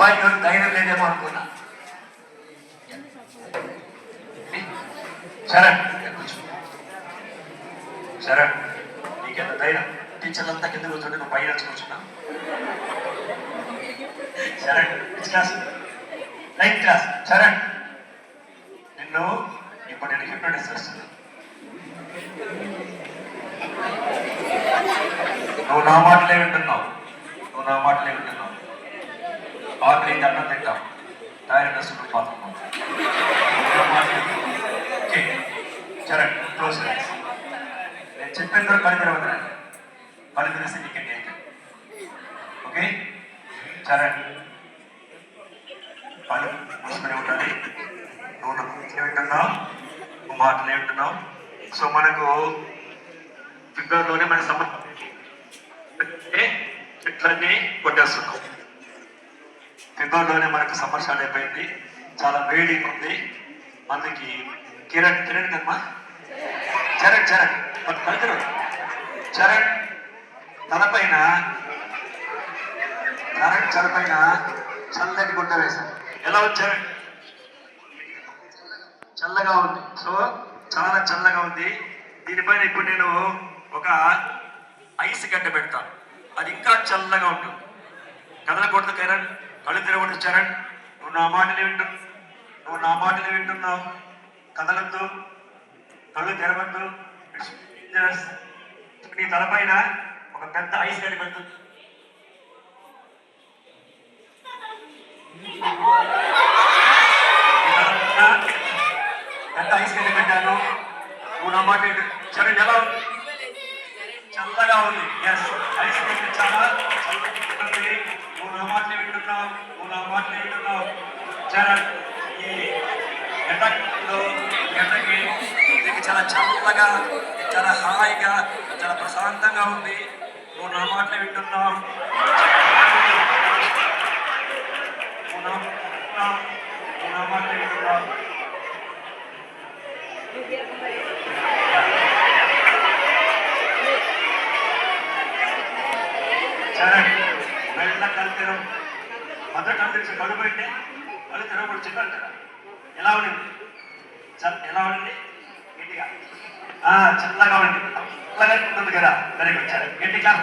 అబ్బాయి ఎవరు ధైర్యం లేదేమో అనుకున్నా. శరణ్ శరణ్, నీకెంత ధైర్యం? టీచర్లంతా కింద కూర్చోండి, నువ్వు పైన కూర్చున్నా. Saran class, ninth class. Saran, నిన్ను ఇప్పుడు నేను హిప్నోటైజ్ చేస్తున్నా. నువ్వు నా మాటలే వింటున్నావు, నువ్వు నా మాటలే వింటున్నావు. ఆకలి అన్నం తింటాం, టైర్డ్ వస్తుంది పాత్ర. చరణ్ క్లోజ్. నేను చెప్పిన తర్వాత పని తెరవద్దు, పని తెలిసి నీకే ఏంటి. ఓకే చరణ్, పని మూసుకునే ఉంటుంది. నువ్వు వింటున్నావు, నువ్వు మాటలే వింటున్నావు. సో మనకు ఫిబ్రవరిలోనే మన సంబంధం చెట్లన్నీ కొట్టేస్తున్నాం. ఫిబ్రవరిలోనే మనకు సమ్మర్ స్టార్ట్ అయిపోయింది, చాలా వేడి ఉంది. అందుకి కిరణ్ కమ్మా చరణ్ చరణ్ తలపైన చల్లటి గుడ్డ వేశాను. ఎలా ఉంది చరణ్? చల్లగా ఉంది. సో చాలా చల్లగా ఉంది. దీనిపైన ఇప్పుడు నేను ఒక ఐస్ గడ్డ పెడతాను, అది ఇంకా చల్లగా ఉంటుంది. కదలకూడదు కిరణ్, కళ్ళు తిరగకూడదు చరణ్. నువ్వు నా మాటలు వింటున్నావు, కదలద్దు, కళ్ళు తెరవద్దు. నీ తలపైన ఒక పెద్ద ఐస్ గడ్డ పెడుతుంది. పెద్ద ఐస్ గడ్డ పెట్టాను. నువ్వు నా మాట చరణ్ ఎలా ఉంది? చల్లగా ఉంది. ఎస్, ఐస్ గడ్డ చాలా చల్లగా ఉంది. నువ్వు నా మాటలు వింటున్నావు. చరణ్, ఈ ఎండకి నీకు చాలా చల్లగా, చాలా హాయిగా, చాలా ప్రశాంతంగా ఉంది. నువ్వు నా మాటలు వింటున్నావు. చరణ్, మెల్ల కలితెరం, మొదట కలిసి కడుపు పెట్టే కళ్ళు తెరవకూడదు చెప్పారు. ఎలా ఉండింది? గట్టిగా చల్లగా ఉండింది, చల్లగా ఉంటుంది కదా. Very good. గట్టి క్లాస్.